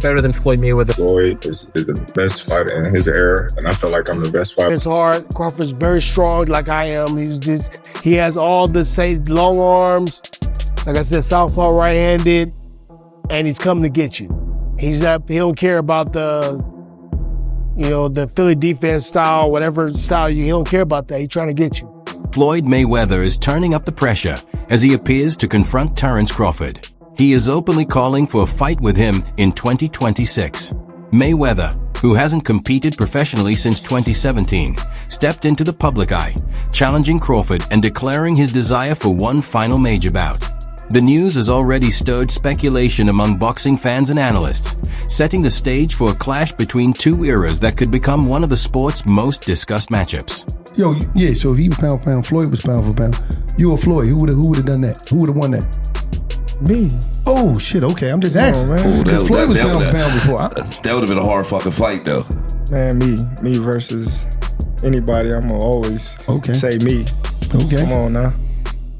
better than Floyd Mayweather? Floyd is the best fighter in his era, and I feel like I'm the best fighter. It's hard. Crawford's very strong like I am. He has all the same long arms. Like I said, southpaw right-handed, and he's coming to get you. He don't care about the Philly defense style, whatever style he don't care about that. He's trying to get you. Floyd Mayweather is turning up the pressure as he appears to confront Terence Crawford. He is openly calling for a fight with him in 2026. Mayweather, who hasn't competed professionally since 2017, stepped into the public eye, challenging Crawford and declaring his desire for one final major bout. The news has already stirred speculation among boxing fans and analysts, setting the stage for a clash between two eras that could become one of the sport's most discussed matchups. So if he was pound for pound, Floyd was pound for pound. You or Floyd, who would have done that? Who would have won that? Me. Oh, shit, okay, I'm just asking. Because Floyd was pound for pound before. That would have been a hard fucking fight, though. Man, me versus anybody, I'm going to always say me. Okay. Come on now.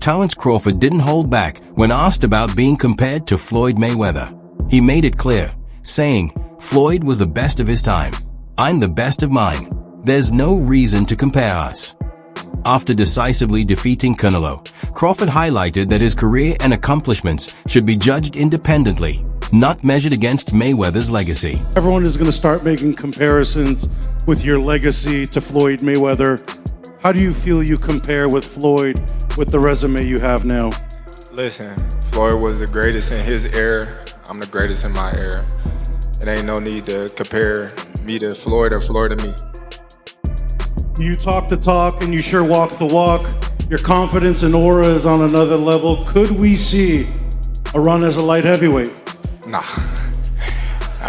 Terence Crawford didn't hold back when asked about being compared to Floyd Mayweather. He made it clear, saying, "Floyd was the best of his time. I'm the best of mine. There's no reason to compare us." After decisively defeating Canelo, Crawford highlighted that his career and accomplishments should be judged independently, not measured against Mayweather's legacy. Everyone is going to start making comparisons with your legacy to Floyd Mayweather. How do you feel you compare with Floyd with the resume you have now? Listen, Floyd was the greatest in his era. I'm the greatest in my era. It ain't no need to compare me to Floyd or Floyd to me. You talk the talk and you sure walk the walk. Your confidence and aura is on another level. Could we see a run as a light heavyweight? Nah,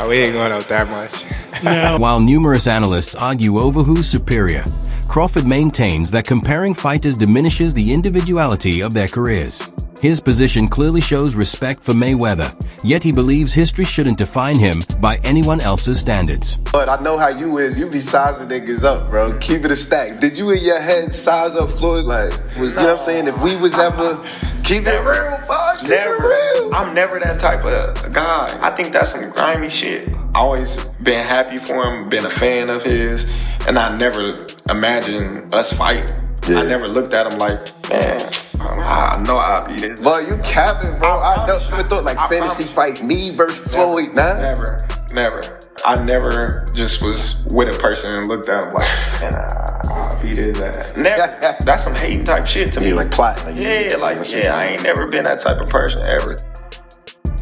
we ain't going up that much. Now, While numerous analysts argue over who's superior, Crawford maintains that comparing fighters diminishes the individuality of their careers. His position clearly shows respect for Mayweather, yet he believes history shouldn't define him by anyone else's standards. But I know how you is. You be sizing niggas up, bro. Keep it a stack. Did you in your head size up Floyd? You know what I'm saying? If we was ever... Keep it real, boss. Keep it real. I'm never that type of guy. I think that's some grimy shit. I always been happy for him, been a fan of his, and I never imagined us fighting. Yeah. I never looked at him like, man, I know I'll be this. But you capping, bro. I never thought fantasy fight me versus Floyd, nah. Never. I never just was with a person and looked at him like, man, I'll be this. Never. That's some hating type shit to me. Like plotting. I ain't never been that type of person ever.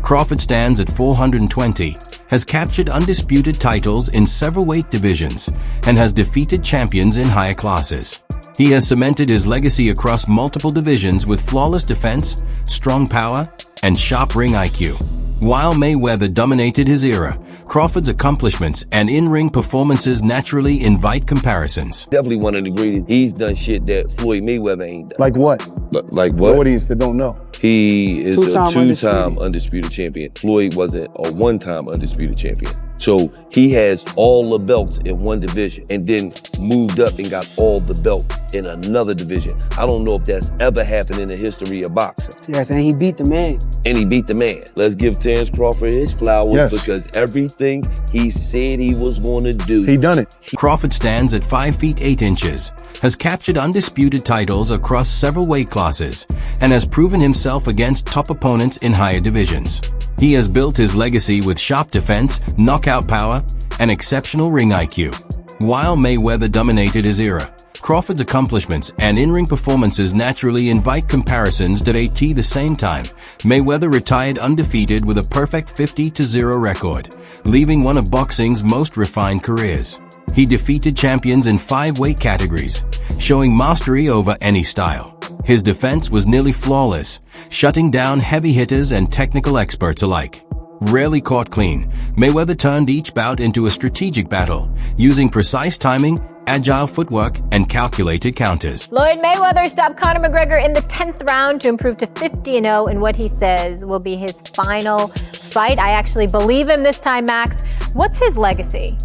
Crawford stands at 420, has captured undisputed titles in several weight divisions, and has defeated champions in higher classes. He has cemented his legacy across multiple divisions with flawless defense, strong power, and sharp ring IQ. While Mayweather dominated his era, Crawford's accomplishments and in-ring performances naturally invite comparisons. Definitely one of the greatest. He's done shit that Floyd Mayweather ain't done. Like what? Like what? The audience that don't know. He is a two-time undisputed champion. Floyd wasn't a one-time undisputed champion. So he has all the belts in one division and then moved up and got all the belts in another division. I don't know if that's ever happened in the history of boxing. Yes, and he beat the man. Let's give Terence Crawford his flowers because everything he said he was going to do, he done it. Crawford stands at 5 feet 8 inches, has captured undisputed titles across several weight classes, and has proven himself against top opponents in higher divisions. He has built his legacy with sharp defense, knockout power, and exceptional ring IQ. While Mayweather dominated his era, Crawford's accomplishments and in-ring performances naturally invite comparisons that at the same time, Mayweather retired undefeated with a perfect 50-0 record, leaving one of boxing's most refined careers. He defeated champions in 5 weight categories, showing mastery over any style. His defense was nearly flawless, shutting down heavy hitters and technical experts alike. Rarely caught clean, Mayweather turned each bout into a strategic battle, using precise timing, agile footwork, and calculated counters. Floyd Mayweather stopped Conor McGregor in the 10th round to improve to 50-0 in what he says will be his final fight. I actually believe him this time, Max. What's his legacy?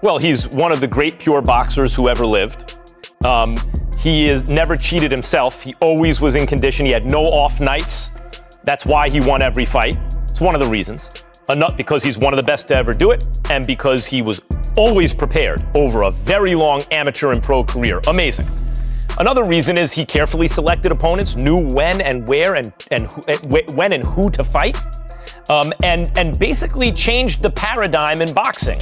Well, he's one of the great pure boxers who ever lived. He is never cheated himself. He always was in condition. He had no off nights. That's why he won every fight. It's one of the reasons. because he's one of the best to ever do it, and because he was always prepared over a very long amateur and pro career. Amazing. Another reason is he carefully selected opponents, knew when and where and when and who to fight, and basically changed the paradigm in boxing.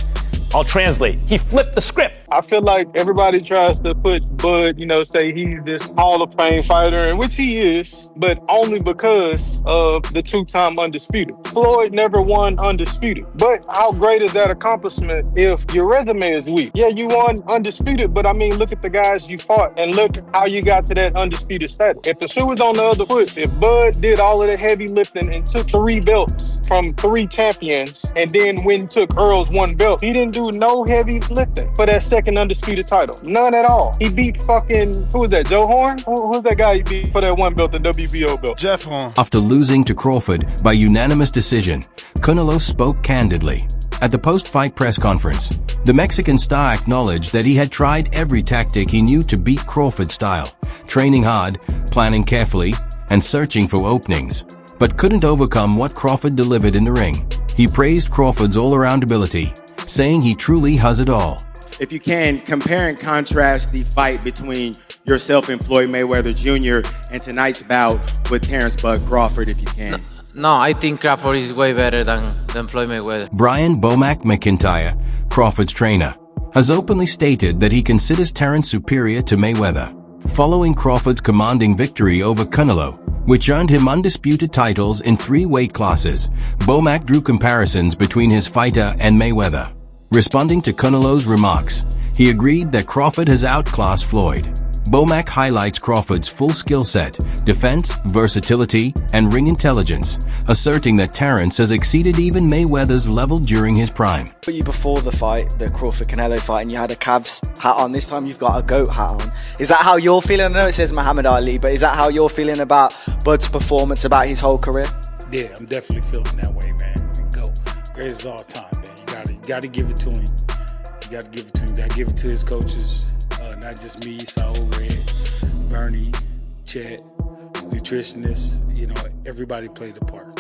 I'll translate. He flipped the script. I feel like everybody tries to put Bud, say he's this Hall of Fame fighter, and which he is, but only because of the two-time undisputed. Floyd never won undisputed. But how great is that accomplishment if your resume is weak? Yeah, you won undisputed, but look at the guys you fought and look how you got to that undisputed status. If the shoe was on the other foot, if Bud did all of the heavy lifting and took 3 belts from 3 champions, and then when took Earl's 1 belt, he didn't do no heavy lifting for that second undisputed title. None at all. He beat who was that, Joe Horn? Who's that guy he beat for that 1 belt, the WBO belt? Jeff Horn. After losing to Crawford by unanimous decision, Canelo spoke candidly. At the post-fight press conference, the Mexican star acknowledged that he had tried every tactic he knew to beat Crawford's style, training hard, planning carefully, and searching for openings, but couldn't overcome what Crawford delivered in the ring. He praised Crawford's all-around ability, saying he truly has it all. If you can, compare and contrast the fight between yourself and Floyd Mayweather Jr. and tonight's bout with Terence "Bud" Crawford, if you can. No, I think Crawford is way better than Floyd Mayweather. Brian "Bomac" McIntyre, Crawford's trainer, has openly stated that he considers Terence superior to Mayweather. Following Crawford's commanding victory over Canelo, which earned him undisputed titles in 3 weight classes, Bomac drew comparisons between his fighter and Mayweather. Responding to Canelo's remarks, he agreed that Crawford has outclassed Floyd. Bomac highlights Crawford's full skill set, defense, versatility, and ring intelligence, asserting that Terence has exceeded even Mayweather's level during his prime. Put you before the fight, the Crawford-Canelo fight, and you had a Cavs hat on. This time you've got a GOAT hat on. Is that how you're feeling? I know it says Muhammad Ali, but is that how you're feeling about Bud's performance, about his whole career? Yeah, I'm definitely feeling that way, man. GOAT. Greatest of all time, man. You got to give it to him. You got to give it to him. You got to give it to his coaches. Not just me, Saul, Red, Bernie, Chet, nutritionists, everybody played a part.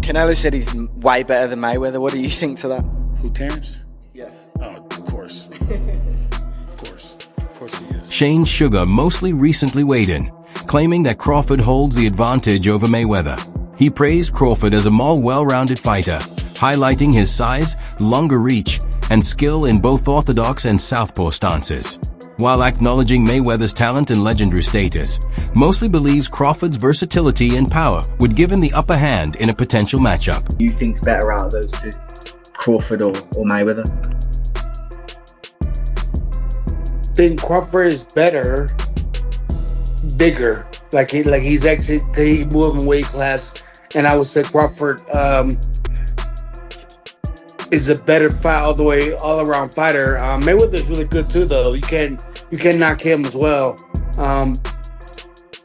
Canelo said he's way better than Mayweather. What do you think to that? Who, Terence? Yeah. Oh, of course. Of course he is. Shane Sugar mostly recently weighed in, claiming that Crawford holds the advantage over Mayweather. He praised Crawford as a more well-rounded fighter, highlighting his size, longer reach, and skill in both orthodox and southpaw stances. While acknowledging Mayweather's talent and legendary status, mostly believes Crawford's versatility and power would give him the upper hand in a potential matchup. Who you think's better out of those two, Crawford or Mayweather? I think Crawford is better, bigger. He's actually moving weight class, and I would say Crawford is a better fight all around fighter. Mayweather's really good too, though. You can knock him as well.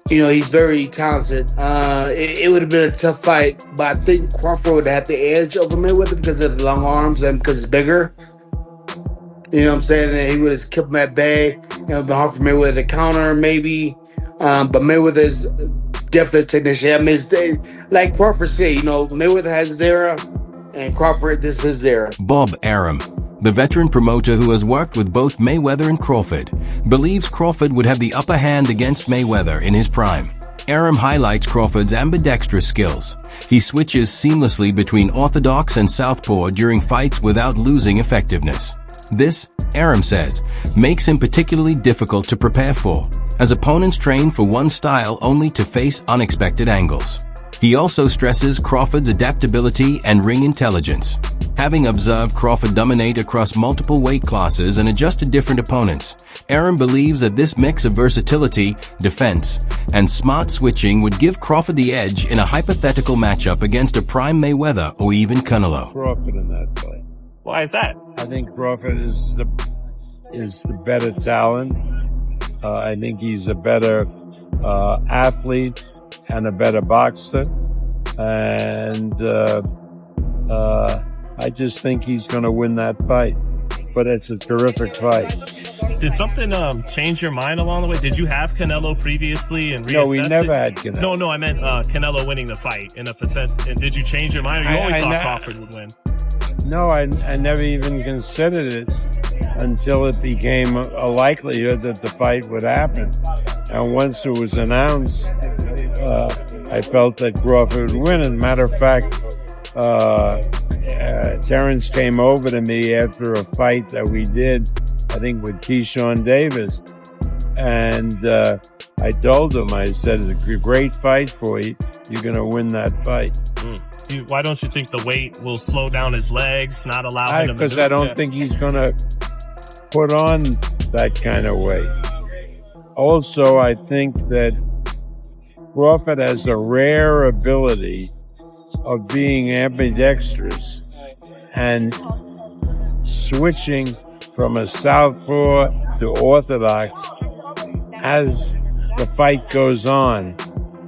He's very talented. It would have been a tough fight, but I think Crawford would have the edge over Mayweather because of the long arms and because it's bigger. You know what I'm saying? And he would have kept him at bay. It would have been hard for Mayweather to counter, maybe. But Mayweather's definitely a technician. It's like Crawford said, Mayweather has his era, and Crawford, this is his era. Bob Arum, the veteran promoter who has worked with both Mayweather and Crawford, believes Crawford would have the upper hand against Mayweather in his prime. Arum highlights Crawford's ambidextrous skills. He switches seamlessly between orthodox and southpaw during fights without losing effectiveness. This, Arum says, makes him particularly difficult to prepare for, as opponents train for one style only to face unexpected angles. He also stresses Crawford's adaptability and ring intelligence. Having observed Crawford dominate across multiple weight classes and adjust to different opponents, Arum believes that this mix of versatility, defense, and smart switching would give Crawford the edge in a hypothetical matchup against a prime Mayweather or even Canelo. Crawford in that fight. Why is that? I think Crawford is the better talent. I think he's a better athlete and a better boxer, and I just think he's going to win that fight. But it's a terrific fight. Did something change your mind along the way? Did you have Canelo previously and reassessed No, we never had Canelo. No, I meant Canelo winning the fight in a percent. And did you change your mind, or you always thought Crawford would win? No, I never even considered it until it became a likelihood that the fight would happen. And once it was announced, I felt that Crawford would win. As a matter of fact, Terence came over to me after a fight that we did, I think with Keyshawn Davis. And I told him, I said, it's a great fight for you. You're going to win that fight. Why don't you think the weight will slow down his legs, not allow him to maneuver? Because I don't think he's going to put on that kind of weight. Also, I think that Crawford has a rare ability of being ambidextrous and switching from a southpaw to orthodox as the fight goes on,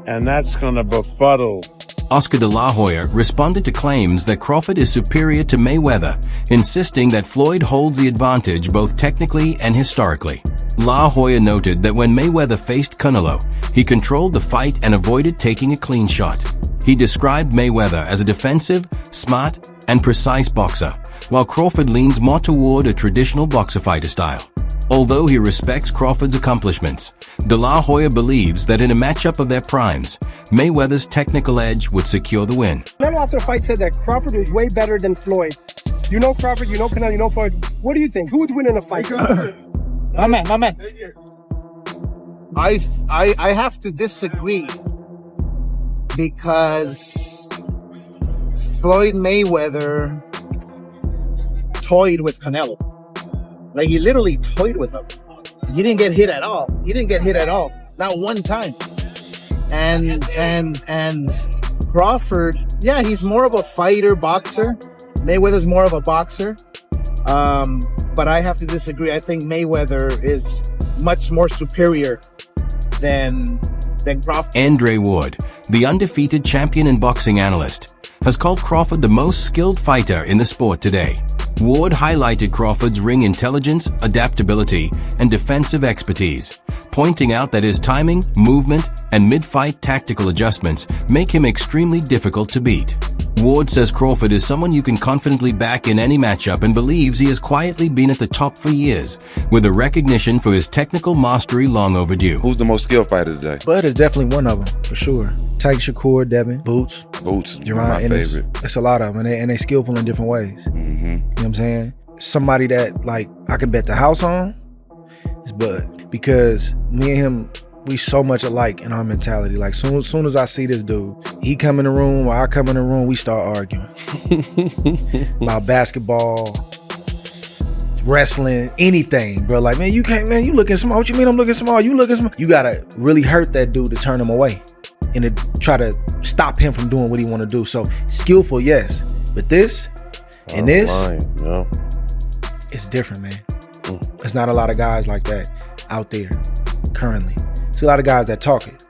and that's going to befuddle. Oscar De La Hoya responded to claims that Crawford is superior to Mayweather, insisting that Floyd holds the advantage both technically and historically. La Hoya noted that when Mayweather faced Canelo, he controlled the fight and avoided taking a clean shot. He described Mayweather as a defensive, smart, and precise boxer, while Crawford leans more toward a traditional boxer fighter style. Although he respects Crawford's accomplishments, De La Hoya believes that in a matchup of their primes, Mayweather's technical edge would secure the win. Canelo after the fight said that Crawford was way better than Floyd. You know Crawford, you know Canelo, you know Floyd. What do you think? Who would win in a fight? My man. I have to disagree because Floyd Mayweather toyed with Canelo. Like, he literally toyed with him. He didn't get hit at all. Not one time. And Crawford, yeah, he's more of a fighter, boxer. Mayweather's more of a boxer. But I have to disagree. I think Mayweather is much more superior than Crawford. Andre Ward, the undefeated champion and boxing analyst, has called Crawford the most skilled fighter in the sport today. Ward highlighted Crawford's ring intelligence, adaptability, and defensive expertise, pointing out that his timing, movement, and mid-fight tactical adjustments make him extremely difficult to beat. Ward says Crawford is someone you can confidently back in any matchup and believes he has quietly been at the top for years, with a recognition for his technical mastery long overdue. Who's the most skilled fighter today? Bud is definitely one of them, for sure. Tyke Shakur, Devin, Boots, my favorite. It's a lot of them, and they skillful in different ways. Mm-hmm. You know what I'm saying? Somebody that, like, I can bet the house on is Bud, because me and him, we so much alike in our mentality. Like, soon as I see this dude, he come in the room or I come in the room, we start arguing about basketball, wrestling, anything, bro. Like, man, you can't, man, you looking small. What you mean I'm looking small? You looking small. You gotta really hurt that dude to turn him away and to try to stop him from doing what he want to do. So skillful, yes, but this and this, it's different, man. There's not a lot of guys like that out there currently. There's a lot of guys that talk it,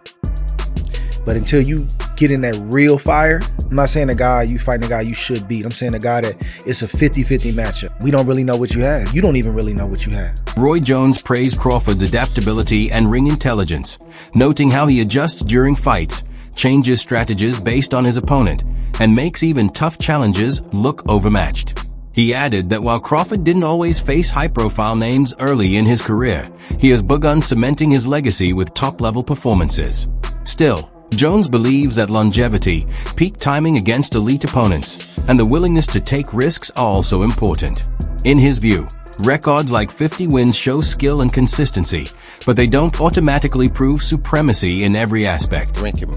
but until you get in that real fire, I'm not saying a guy, you fighting a guy you should beat. I'm saying a guy that it's a 50-50 matchup. We don't really know what you have. You don't even really know what you have. Roy Jones praised Crawford's adaptability and ring intelligence, noting how he adjusts during fights, changes strategies based on his opponent, and makes even tough challenges look overmatched. He added that while Crawford didn't always face high-profile names early in his career, he has begun cementing his legacy with top-level performances. Still, Jones believes that longevity, peak timing against elite opponents, and the willingness to take risks are also important. In his view, records like 50 wins show skill and consistency, but they don't automatically prove supremacy in every aspect. Rank him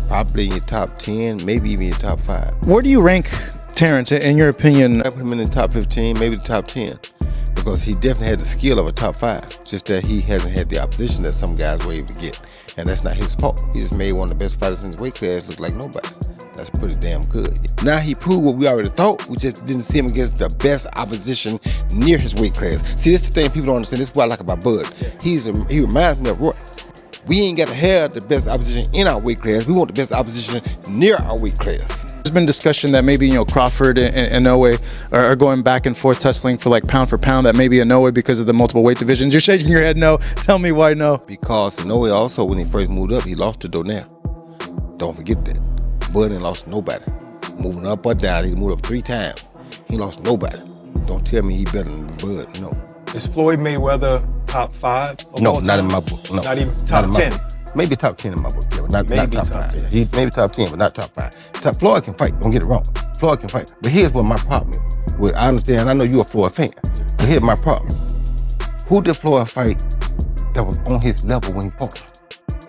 probably in your top 10, maybe even your top 5. Where do you rank Terence, in your opinion? I put him in the top 15, maybe the top 10, because he definitely has the skill of a top 5, just that he hasn't had the opposition that some guys were able to get, and that's not his fault. He just made one of the best fighters in his weight class look like nobody. That's pretty damn good. Now he proved what we already thought, we just didn't see him against the best opposition near his weight class. See, this is the thing people don't understand. This is what I like about Bud. He reminds me of Roy. We ain't got to have the best opposition in our weight class. We want the best opposition near our weight class. there's been discussion that maybe, Crawford and Inoue are going back and forth tussling for like pound for pound, that maybe Inoue because of the multiple weight divisions. You're shaking your head no. Tell me why no. Because Inoue also, when he first moved up, he lost to Donaire. Don't forget that. Bud ain't lost to nobody. Moving up or down, he moved up 3 times. He lost nobody. Don't tell me he better than Bud, no. Is Floyd Mayweather top 5? No, not in my book. No. Not even top 10? Maybe top 10 in my book, yeah, but not top 5. Yeah. He's maybe top 10, but not top 5. Floyd can fight, don't get it wrong. Floyd can fight. But here's what my problem is. Well, I understand, I know you're a Floyd fan, but here's my problem. Who did Floyd fight that was on his level when he fought?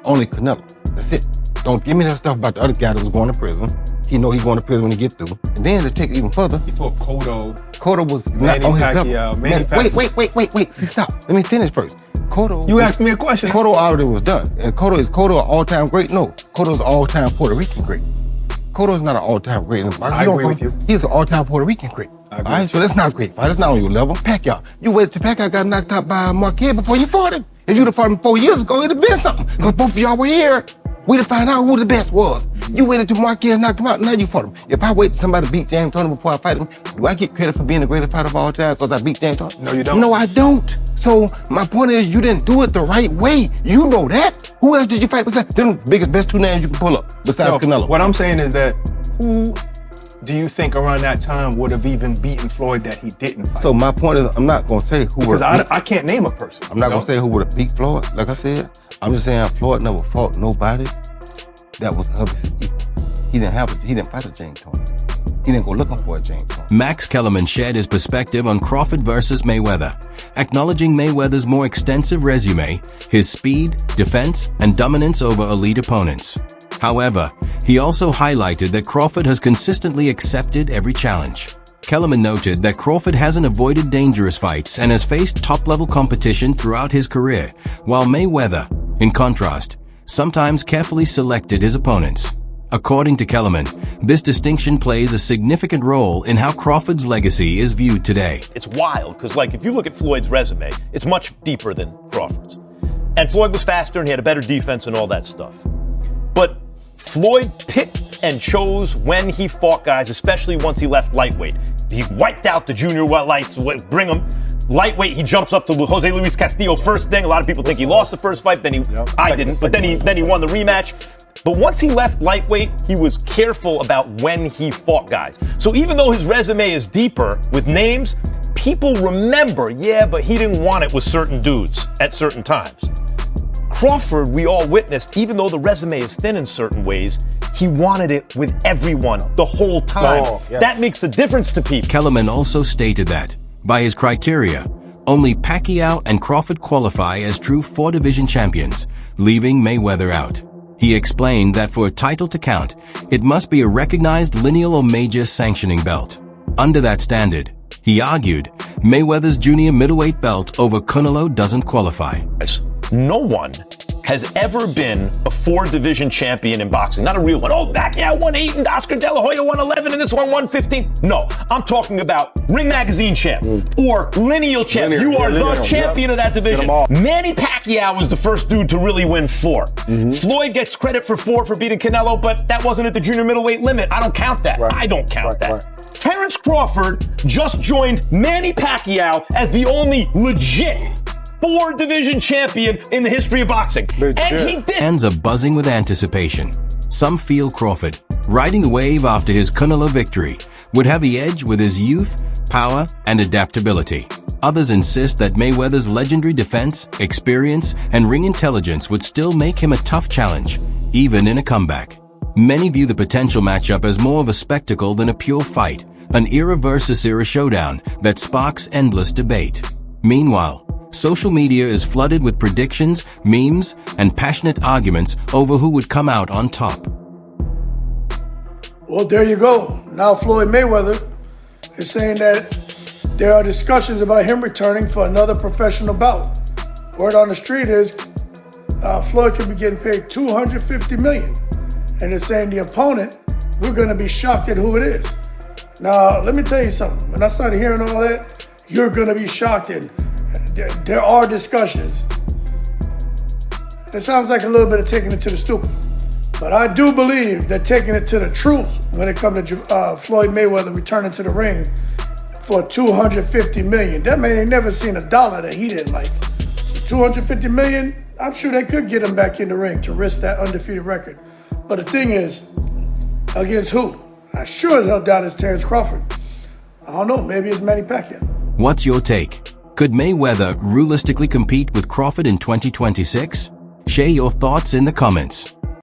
Only Canelo. That's it. Don't give me that stuff about the other guy that was going to prison. He know he's going to prison when he get through. And then to take it even further. He fought Cotto. Cotto was not on his level. Wait. See, stop. Let me finish first. Cotto. You asked me a question. Cotto already was done. And Cotto an all-time great? No. Cotto's an all-time Puerto Rican great. Cotto's not an all-time great. I agree with you. He's an all-time Puerter Rican great. I agree. All right, so that's not a great fight. That's not on your level. Pacquiao. You waited till Pacquiao got knocked out by Marquez before you fought him. If you'd have fought him 4 years ago, it'd have been something. Because both of y'all were here. We'd have found out who the best was. You waited till Marquez knocked him out, now you fought him. If I wait till somebody beat James Toney before I fight him, do I get credit for being the greatest fighter of all time because I beat James Toney? No, you don't. No, I don't. So my point is, you didn't do it the right way. You know that. Who else did you fight besides them best 2 names you can pull up besides Canelo? What I'm saying is that who do you think around that time would have even beaten Floyd that he didn't fight? So my point is, I'm not gonna say who because I can't name a person. I'm not gonna say who would have beat Floyd. Like I said, I'm just saying Floyd never fought nobody that was of his equal. He didn't fight a James Toney. He didn't go looking for a James Toney. Max Kellerman shared his perspective on Crawford versus Mayweather, acknowledging Mayweather's more extensive resume, his speed, defense, and dominance over elite opponents. However, he also highlighted that Crawford has consistently accepted every challenge. Kellerman noted that Crawford hasn't avoided dangerous fights and has faced top-level competition throughout his career, while Mayweather, in contrast, sometimes carefully selected his opponents. According to Kellerman, this distinction plays a significant role in how Crawford's legacy is viewed today. It's wild, because if you look at Floyd's resume, it's much deeper than Crawford's. And Floyd was faster and he had a better defense and all that stuff. But Floyd picked and chose when he fought guys, especially once he left lightweight. He wiped out the junior lights, bring him. Lightweight, he jumps up to Jose Luis Castillo first thing. A lot of people think he lost the first fight, I didn't, but then he won the rematch. But once he left lightweight, he was careful about when he fought guys. So even though his resume is deeper with names, people remember, but he didn't want it with certain dudes at certain times. Crawford, we all witnessed, even though the resume is thin in certain ways, he wanted it with everyone the whole time. That makes a difference to people. Kellerman also stated that, by his criteria, only Pacquiao and Crawford qualify as true 4-division champions, leaving Mayweather out. He explained that for a title to count, it must be a recognized lineal or major sanctioning belt. Under that standard, he argued, Mayweather's junior middleweight belt over Canelo doesn't qualify. No one has ever been a 4-division champion in boxing. Not a real one. Oh, Pacquiao won 8 and Oscar De La Hoya won 11 and this one won 15. No, I'm talking about Ring Magazine champ or lineal champ. You are the champion of that division. Manny Pacquiao was the first dude to really win 4. Floyd gets credit for 4 for beating Canelo, but that wasn't at the junior middleweight limit. I don't count that. I don't count that. Terence Crawford just joined Manny Pacquiao as the only legit 4-division champion in the history of boxing. And he did. Fans are buzzing with anticipation. Some feel Crawford, riding the wave after his Canelo victory, would have the edge with his youth, power, and adaptability. Others insist that Mayweather's legendary defense, experience, and ring intelligence would still make him a tough challenge, even in a comeback. Many view the potential matchup as more of a spectacle than a pure fight, an era versus era showdown that sparks endless debate. Meanwhile, social media is flooded with predictions, memes, and passionate arguments over who would come out on top. Well, there you go. Now Floyd Mayweather is saying that there are discussions about him returning for another professional bout. Word on the street is Floyd could be getting paid $250 million. And they're saying the opponent, we're going to be shocked at who it is. Now, let me tell you something. When I started hearing all that, you're going to be shocked. And there are discussions. It sounds like a little bit of taking it to the stupid. But I do believe that taking it to the truth when it comes to Floyd Mayweather returning to the ring for $250 million. That man ain't never seen a dollar that he didn't like. $250 million, I'm sure they could get him back in the ring to risk that undefeated record. But the thing is, against who? I sure as hell doubt it's Terence Crawford. I don't know, maybe it's Manny Pacquiao. What's your take? Could Mayweather realistically compete with Crawford in 2026? Share your thoughts in the comments.